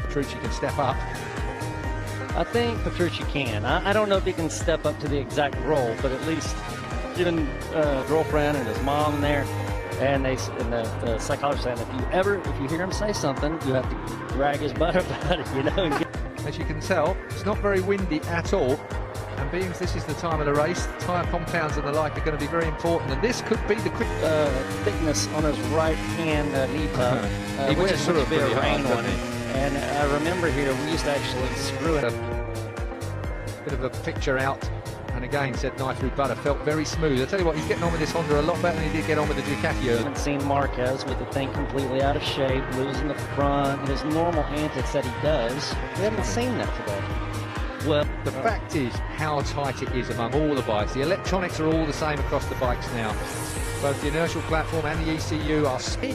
Petrucci can step up. I think Petrucci can. I don't know if he can step up to the exact role, but at least given girlfriend and his mom there, and the psychologist saying if you hear him say something, you have to drag his butt about it, you know. As you can tell, it's not very windy at all. And being this is the time of the race, tyre compounds and the like are going to be very important. And this could be the quick thickness on his right hand knee pub, which is sort of a bit of rain hard, on it. And I remember here we used to actually screw it. A bit of a picture out, and again said knife through butter. Felt very smooth. I tell you what, he's getting on with this Honda a lot better than he did get on with the Ducati. I haven't seen Marquez with the thing completely out of shape, losing the front, his normal antics that he does. We haven't seen that today. Well, the fact is how tight it is among all the bikes. The electronics are all the same across the bikes now. Both the inertial platform and the ECU are spin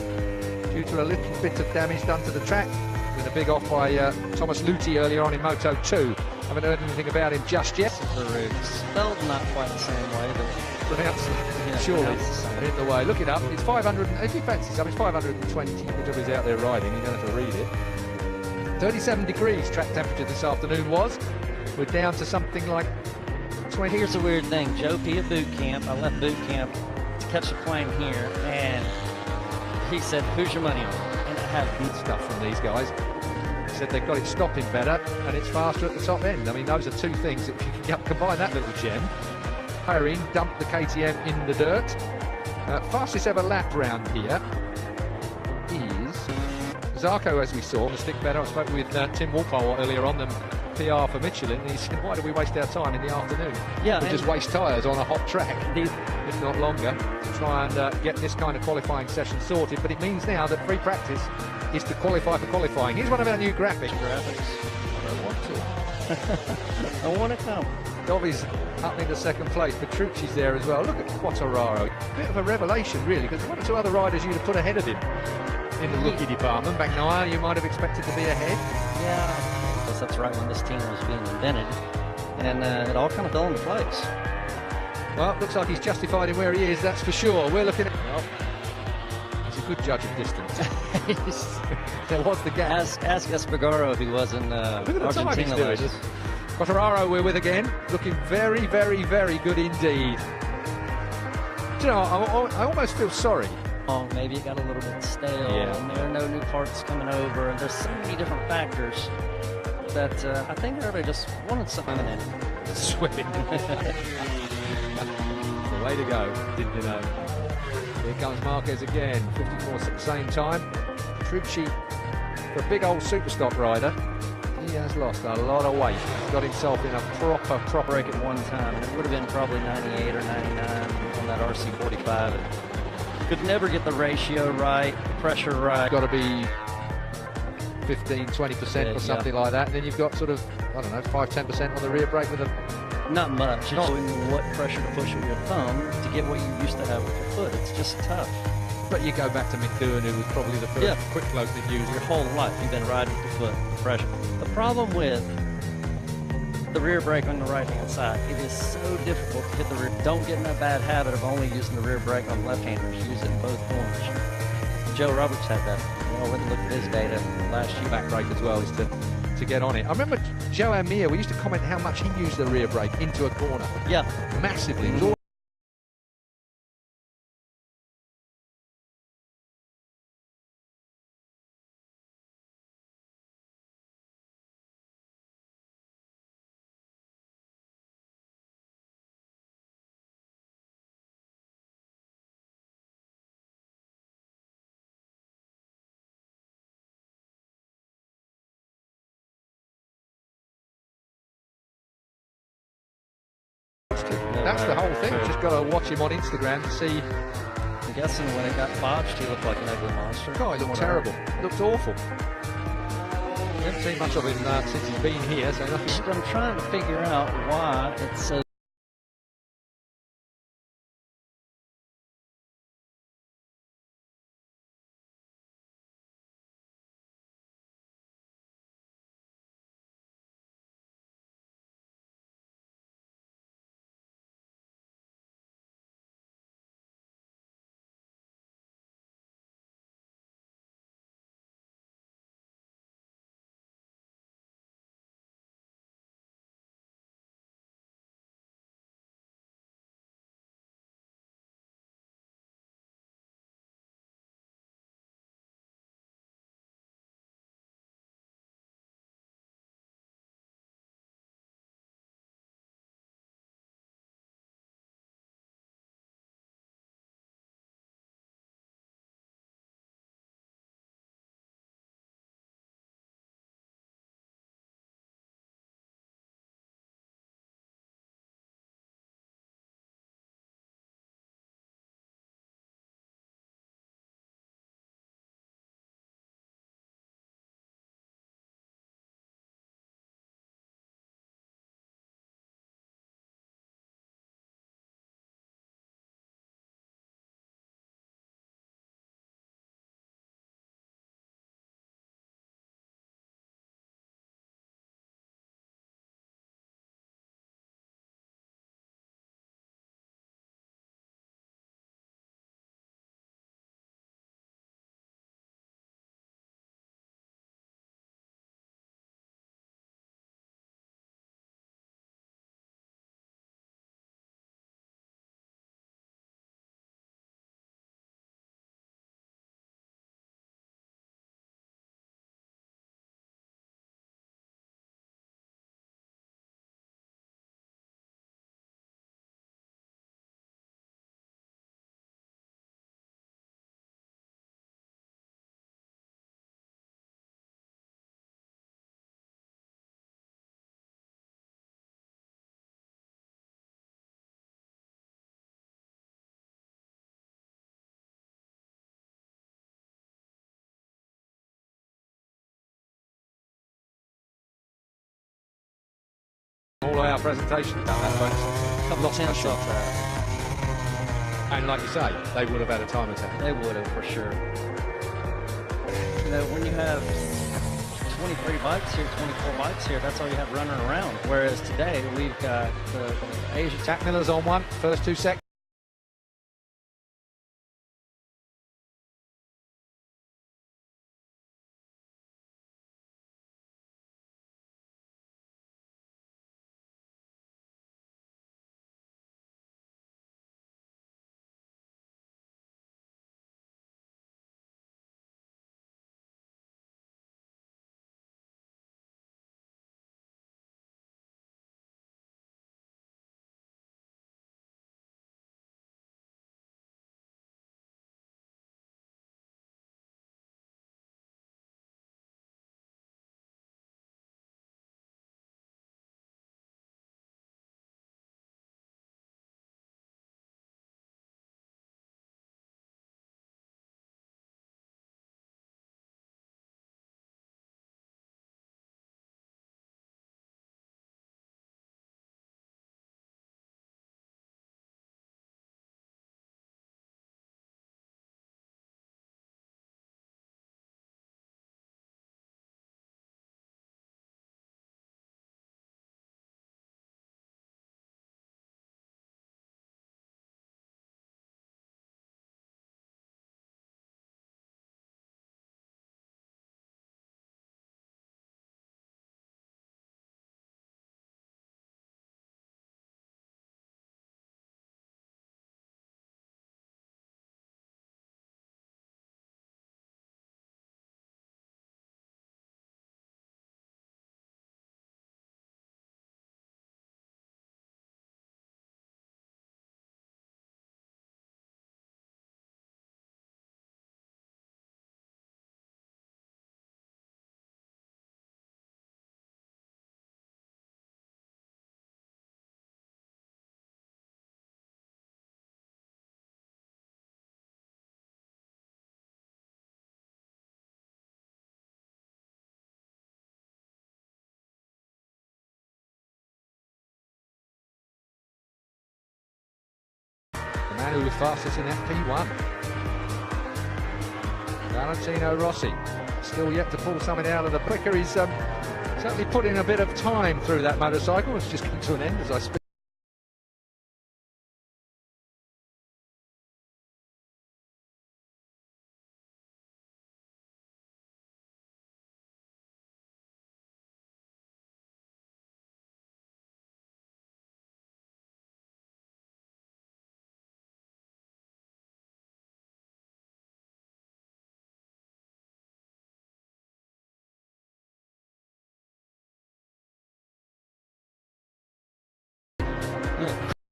due to a little bit of damage done to the track. With a big off by Thomas Luthi earlier on in Moto 2. Haven't heard anything about him just yet. Spelled not quite the same way, but pronounced surely in the way. Look it up. It's 500. If you fancy something, it's 520. Good job he's out there riding. You don't have to read it. 37 degrees track temperature this afternoon was. We're down to something like 20. Here's the weird thing. Joe P at boot camp. I left boot camp to catch the plane here, and he said, "Who's your money on?" And I have good stuff from these guys. He said they've got it stopping better and it's faster at the top end. I mean, those are two things that if you can combine that little gem. Irene dumped the KTM in the dirt. Fastest ever lap round here is Zarco, as we saw, the stick better. I spoke with Tim Walpole earlier on, the PR for Michelin, and he said, why do we waste our time in the afternoon? Yeah, we just waste tyres on a hot track, if not longer, to try and get this kind of qualifying session sorted. But it means now that free practice is to qualify for qualifying. Here's one of our new graphics. I want to. I want to come. Dovi's up into second place. Petrucci's there as well. Look at Quartararo. Bit of a revelation, really, because one or two other riders you'd have put ahead of him in the rookie department. Bagnaia, you might have expected to be ahead. Yeah, because that's right when this team was being invented, and it all kind of fell into place. Well, looks like he's justified in where he is, that's for sure. We're looking at... Well, he's a good judge of distance. There was the gap. Ask Espargaro if he was in Argentina last year. Quartararo we're with again, looking very, very, very good indeed. Do you know, I almost feel sorry. Oh, maybe it got a little bit stale, and there are no new parts coming over, and there's so many different factors that I think everybody just wanted something in it. Swimming. It's the way to go, didn't you know? Here comes Marquez again, 54 at the same time. Petrucci, for a big old super stock rider, he has lost a lot of weight. He's got himself in a proper break at one time, and it would have been probably 98 or 99 on that RC45. Could never get the ratio right, pressure right. Got to be 15-20% or something like that, and then you've got sort of, I don't know, 5-10% on the rear brake with a... Not much. It's knowing what pressure to push with your thumb to get what you used to have with your foot. It's just tough. But you go back to McDoon, who was probably the first quick bloke that used your whole life. You've been riding with the foot, the pressure. The problem with the rear brake on the right-hand side, it is so difficult to hit the rear. Don't get in that bad habit of only using the rear brake on left-handers. Use it in both corners. Joe Roberts had that. I went and looked at his data last year. Back brake as well is to get on it. I remember Joe Amir, we used to comment how much he used the rear brake into a corner. Yeah. Massively. It was all that's the whole thing. Just got to watch him on Instagram to see. I'm guessing when it got botched, he looked like an ugly monster. God, he looked terrible. Looked awful. We haven't seen much of him since he's been here, so nothing. I'm trying to figure out why it's so All our presentation done that, folks. Couple of tenths off that. And like you say, they would have had a time attack. They would have, for sure. You know, when you have 23 bikes here, 24 bikes here, that's all you have running around. Whereas today, we've got the Asia. Jack Miller's on one, first 2 seconds. The man who was fastest in FP1. Valentino Rossi, still yet to pull something out of the quicker. He's certainly putting a bit of time through that motorcycle. It's just come to an end as I speak.